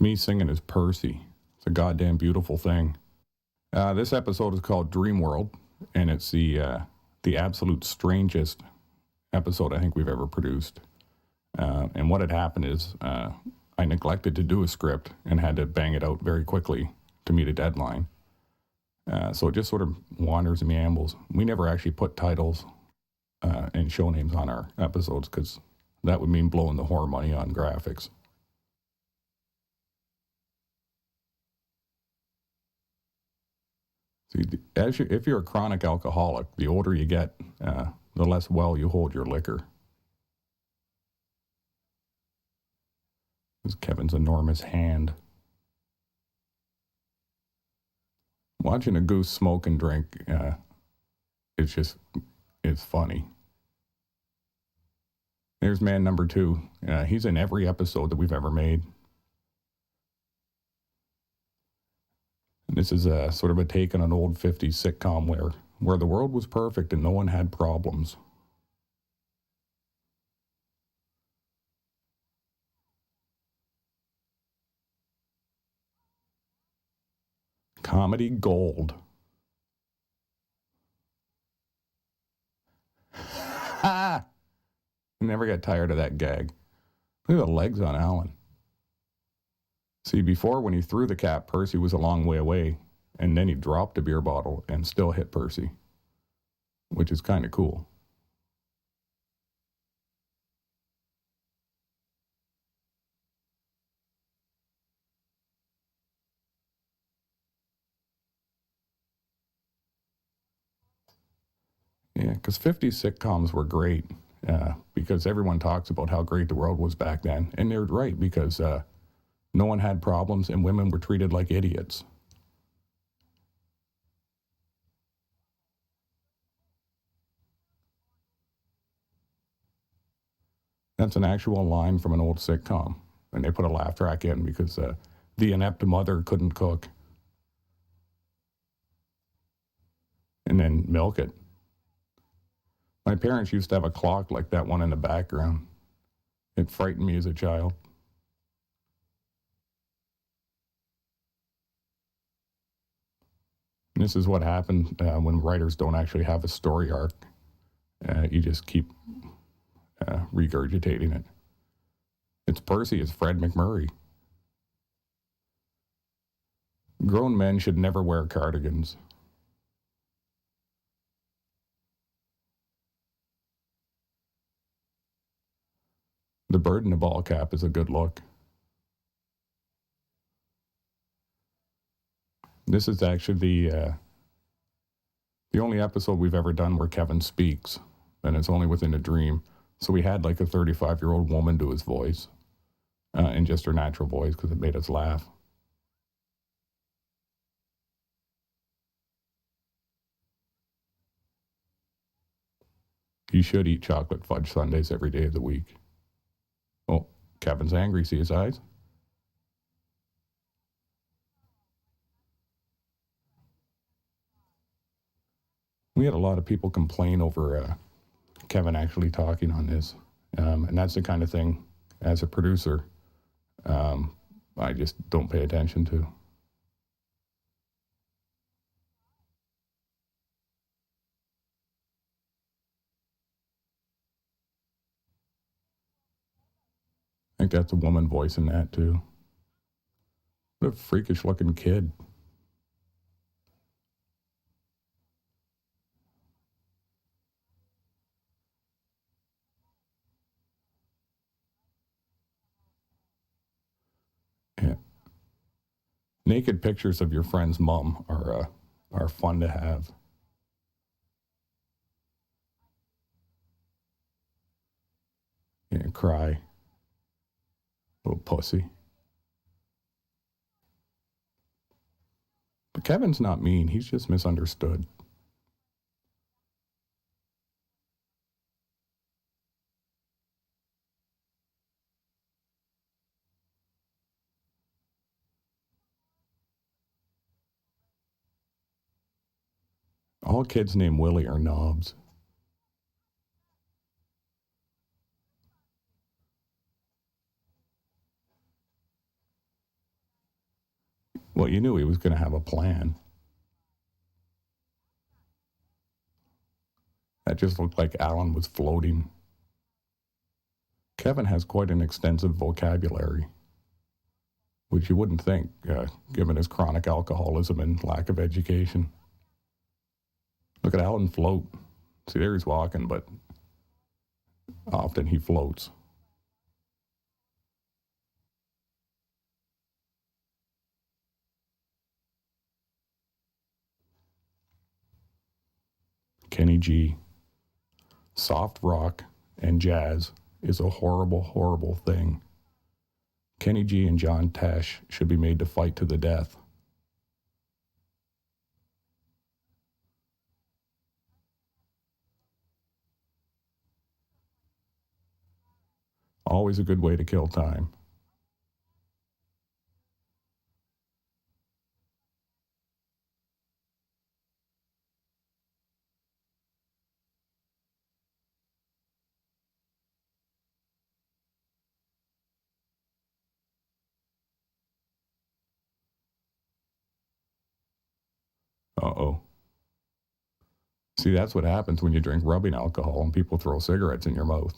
It's me singing as Percy. It's a goddamn beautiful thing. This episode is called Dream World, and it's the absolute strangest episode I think we've ever produced. And what had happened is I neglected to do a script and had to bang it out very quickly to meet a deadline. So it just sort of wanders and meanders. We never actually put titles and show names on our episodes because that would mean blowing the horror money on graphics. See, if you're a chronic alcoholic, the older you get, the less well you hold your liquor. This is Kevin's enormous hand. Watching a goose smoke and drink, it's funny. There's man number 2. He's in every episode that we've ever made. And this is sort of a take on an old 50s sitcom where the world was perfect and no one had problems. Comedy gold. Ha! Never got tired of that gag. Look at the legs on Alan. See, before when he threw the cap, Percy was a long way away, and then he dropped a beer bottle and still hit Percy, which is kind of cool. Yeah, because 50s sitcoms were great because everyone talks about how great the world was back then. And they're right because no one had problems and women were treated like idiots. That's an actual line from an old sitcom. And they put a laugh track in because the inept mother couldn't cook. And then milk it. My parents used to have a clock like that one in the background. It frightened me as a child. And this is what happened when writers don't actually have a story arc. You just keep regurgitating it. It's Percy as Fred McMurray. Grown men should never wear cardigans. The bird in the ball cap is a good look. This is actually the only episode we've ever done where Kevin speaks, and it's only within a dream. So we had like a 35-year-old woman do his voice in just her natural voice because it made us laugh. You should eat chocolate fudge sundaes every day of the week. Oh, Kevin's angry. See his eyes? We had a lot of people complain over Kevin actually talking on this. And that's the kind of thing, as a producer, I just don't pay attention to. I think that's a woman voicing that, too. What a freakish-looking kid. Yeah. Naked pictures of your friend's mom are fun to have. Yeah, cry. Little pussy. But Kevin's not mean. He's just misunderstood. All kids named Willie are knobs. Well, you knew he was going to have a plan. That just looked like Alan was floating. Kevin has quite an extensive vocabulary, which you wouldn't think, given his chronic alcoholism and lack of education. Look at Alan float. See, there he's walking, but often he floats. Kenny G. Soft rock and jazz is a horrible, horrible thing. Kenny G and John Tesh should be made to fight to the death. Always a good way to kill time. Uh-oh. See, that's what happens when you drink rubbing alcohol and people throw cigarettes in your mouth.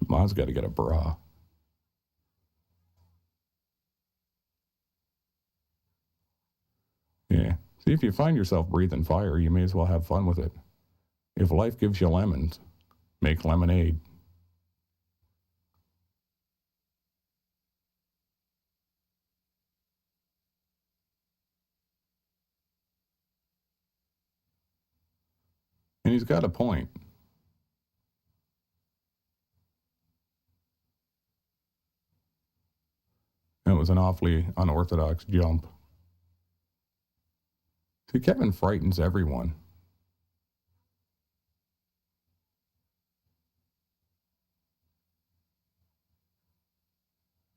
Mom's got to get a bra. Yeah. See, if you find yourself breathing fire, you may as well have fun with it. If life gives you lemons, make lemonade. And he's got a point. It was an awfully unorthodox jump. See, Kevin frightens everyone.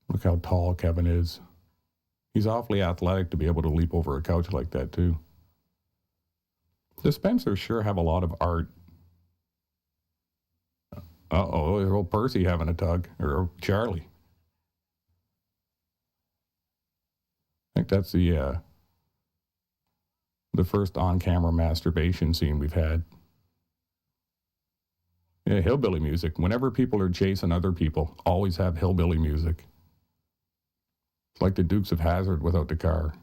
Look how tall Kevin is. He's awfully athletic to be able to leap over a couch like that, too. The Spencers sure have a lot of art. Uh-oh, there's old Percy having a tug, or Charlie. I think that's the first on-camera masturbation scene we've had. Yeah, hillbilly music. Whenever people are chasing other people, always have hillbilly music. It's like the Dukes of Hazzard without the car.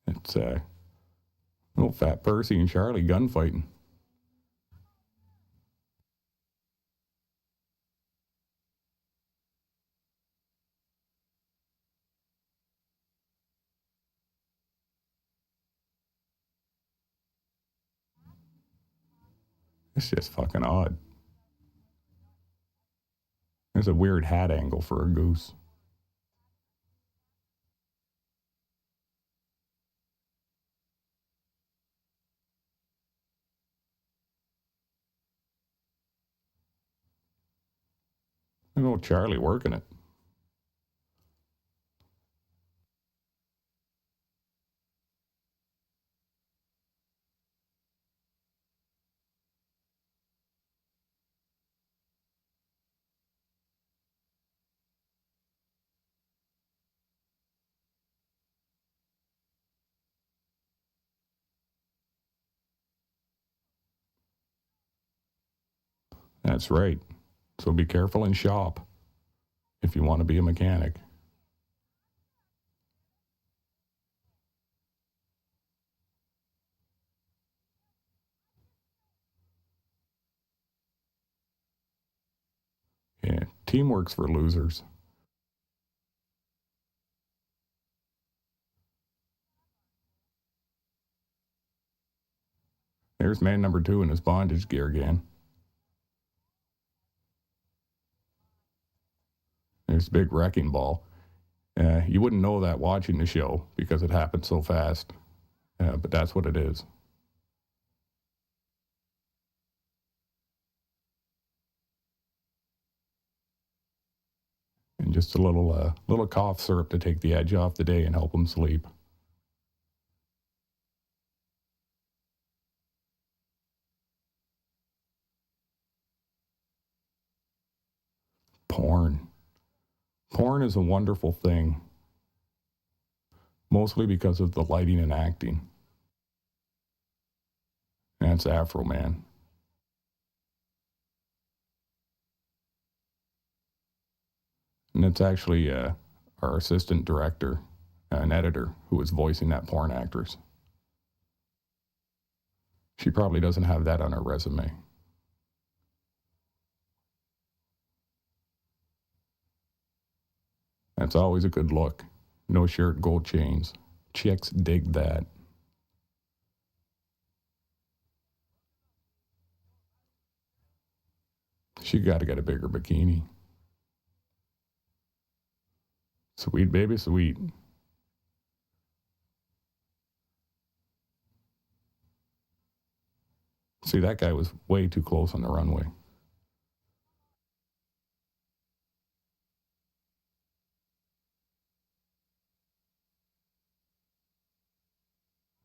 It's old Fat Percy and Charlie gunfighting. It's just fucking odd. There's a weird hat angle for a goose. There's old Charlie working it. That's right. So be careful and shop if you want to be a mechanic. Yeah, teamwork's for losers. There's man number 2 in his bondage gear again. There's the big wrecking ball. You wouldn't know that watching the show because it happened so fast, but that's what it is. and just a little cough syrup to take the edge off the day and help them sleep. Porn. Porn is a wonderful thing, mostly because of the lighting and acting. That's Afro Man. And it's actually our assistant director, an editor, who was voicing that porn actress. She probably doesn't have that on her resume. That's always a good look. No shirt, gold chains. Chicks dig that. She got to get a bigger bikini. Sweet baby, sweet. See, that guy was way too close on the runway.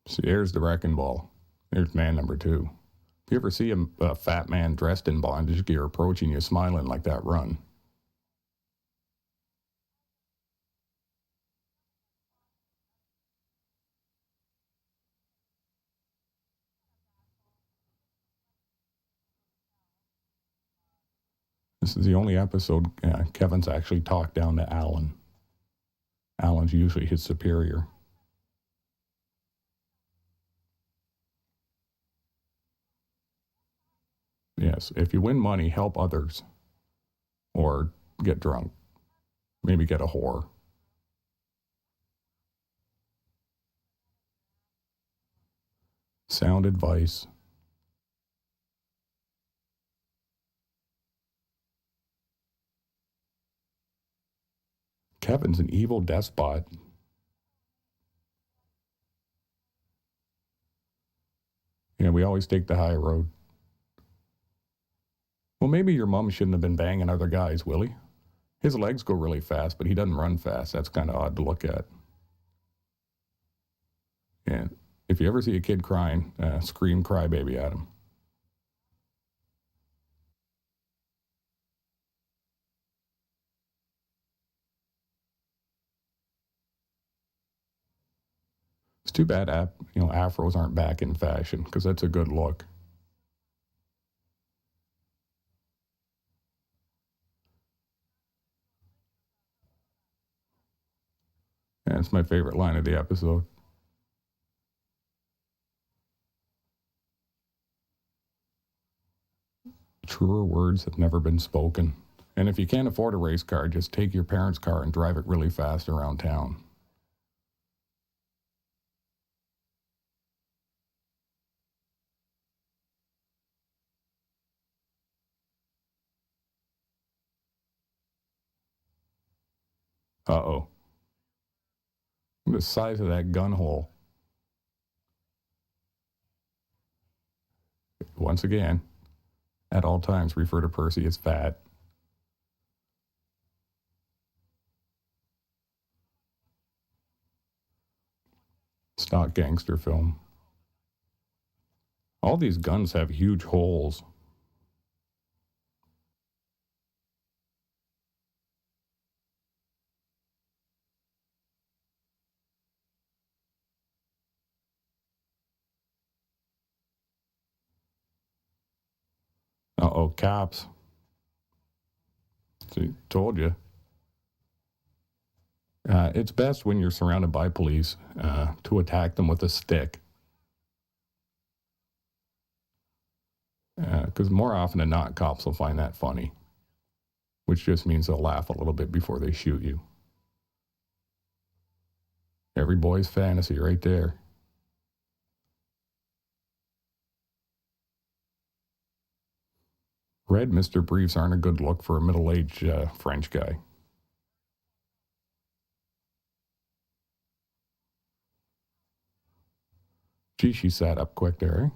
See, there's the wrecking ball. There's man number 2. If you ever see a fat man dressed in bondage gear approaching you smiling like that, run. This is the only episode Kevin's actually talked down to Alan. Alan's usually his superior. Yes, if you win money, help others. Or get drunk. Maybe get a whore. Sound advice. Kevin's an evil despot. Yeah, we always take the high road. Well, maybe your mom shouldn't have been banging other guys, Willie. His legs go really fast, but he doesn't run fast. That's kind of odd to look at. And if you ever see a kid crying, scream crybaby at him. It's too bad, afros aren't back in fashion, because that's a good look. And it's my favorite line of the episode. Truer words have never been spoken. And if you can't afford a race car, just take your parents' car and drive it really fast around town. Uh-oh. The size of that gun hole. Once again, at all times refer to Percy as fat. Stock gangster film. All these guns have huge holes. Uh-oh, cops. See, told you. It's best when you're surrounded by police to attack them with a stick. Because more often than not, cops will find that funny, which just means they'll laugh a little bit before they shoot you. Every boy's fantasy right there. Red Mr. Briefs aren't a good look for a middle-aged French guy. Gee, she sat up quick there, eh?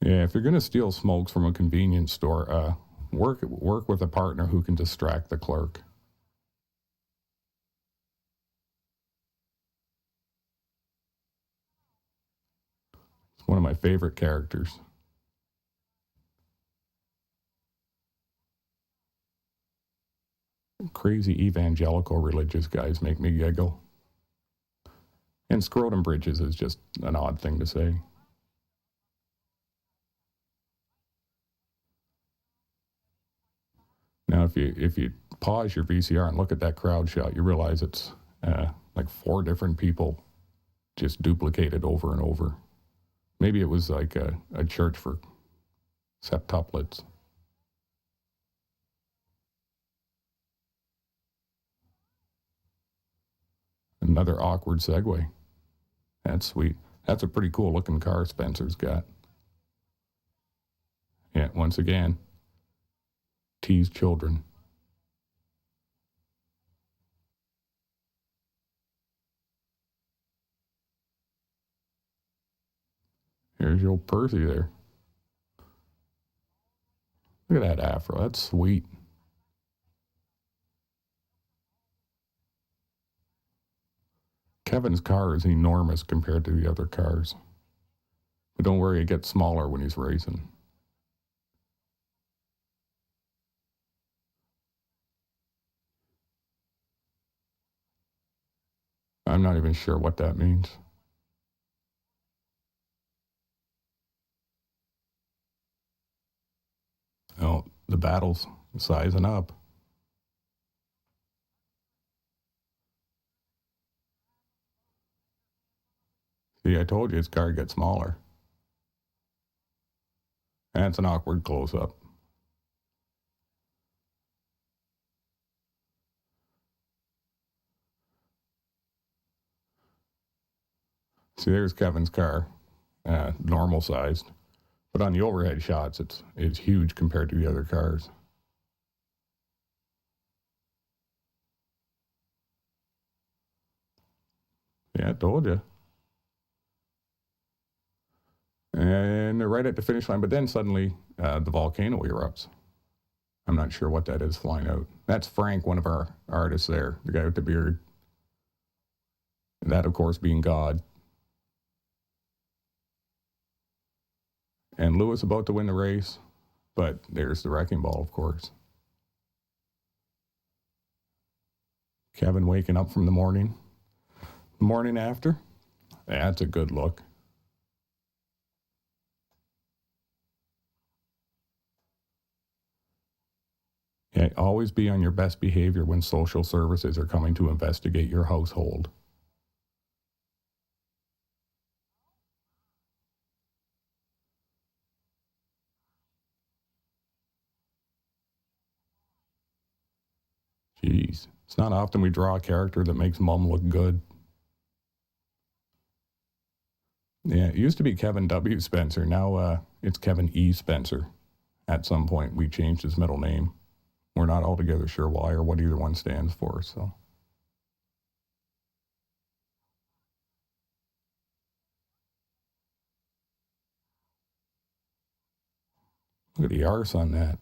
Yeah, if you're going to steal smokes from a convenience store, work with a partner who can distract the clerk. It's one of my favorite characters. Crazy evangelical religious guys make me giggle. And scrotum bridges is just an odd thing to say. Now, if you pause your VCR and look at that crowd shot, you realize it's like 4 different people just duplicated over and over. Maybe it was like a church for septuplets. Another awkward segue. That's sweet. That's a pretty cool looking car Spencer's got. Yeah, once again, tease children. Here's your old Percy there. Look at that afro. That's sweet. Kevin's car is enormous compared to the other cars. But don't worry, it gets smaller when he's racing. I'm not even sure what that means. Oh, the battle's sizing up. See, I told you his car gets smaller. That's an awkward close up. See, there's Kevin's car, normal sized. But on the overhead shots, it's huge compared to the other cars. Yeah, I told you. And they're right at the finish line, but then suddenly the volcano erupts. I'm not sure what that is flying out. That's Frank, one of our artists there, the guy with the beard. That, of course, being God. And Lewis about to win the race, but there's the wrecking ball, of course. Kevin waking up from the morning. The morning after, that's a good look. Yeah, always be on your best behavior when social services are coming to investigate your household. Jeez. It's not often we draw a character that makes Mom look good. Yeah, it used to be Kevin W. Spencer. Now it's Kevin E. Spencer. At some point, we changed his middle name. We're not altogether sure why or what either one stands for, so. Look at the arse on that.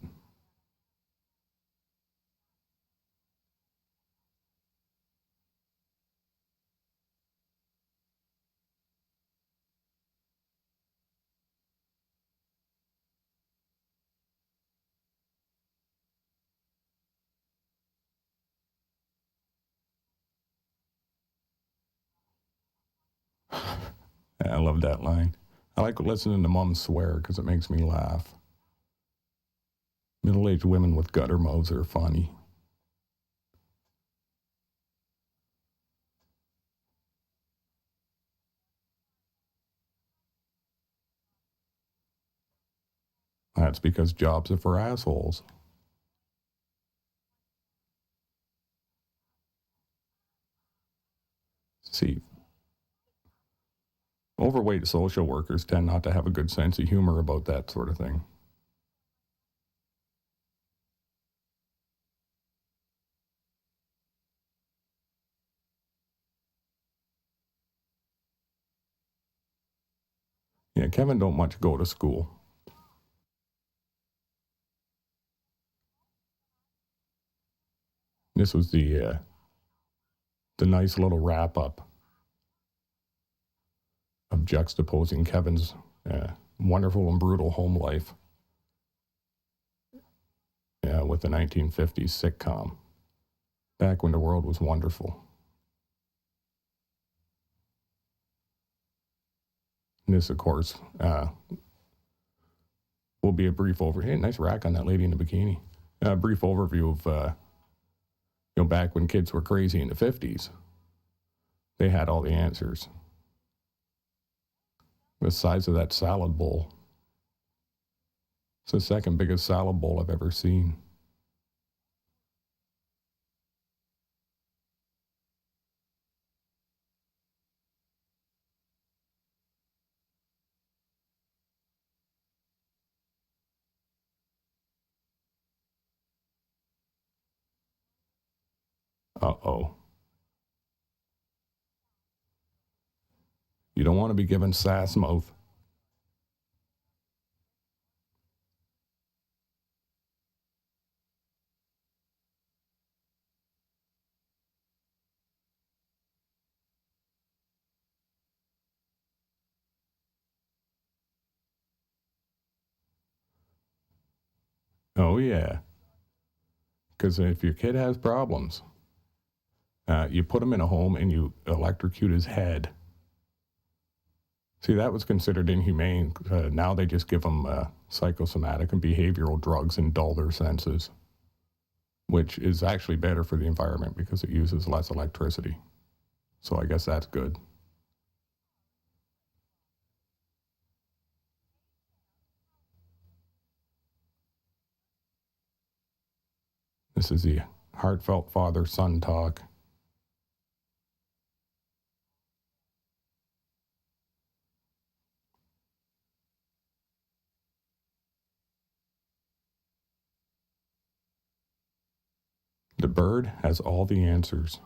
I love that line. I like listening to Mom swear because it makes me laugh. Middle-aged women with gutter mouths are funny. That's because jobs are for assholes. See, overweight social workers tend not to have a good sense of humor about that sort of thing. Yeah, Kevin don't much go to school. This was the nice little wrap up of juxtaposing Kevin's wonderful and brutal home life with the 1950s sitcom, back when the world was wonderful. And this, of course, will be a brief overview. Hey, nice rack on that lady in the bikini. A brief overview of, back when kids were crazy in the 50s. They had all the answers. The size of that salad bowl. It's the second biggest salad bowl I've ever seen. Uh-oh. You don't want to be given sass mouth. Oh, yeah. Because if your kid has problems, you put him in a home and you electrocute his head. See, that was considered inhumane. Now they just give them psychosomatic and behavioral drugs and dull their senses, which is actually better for the environment because it uses less electricity. So I guess that's good. This is the heartfelt father-son talk. The bird has all the answers.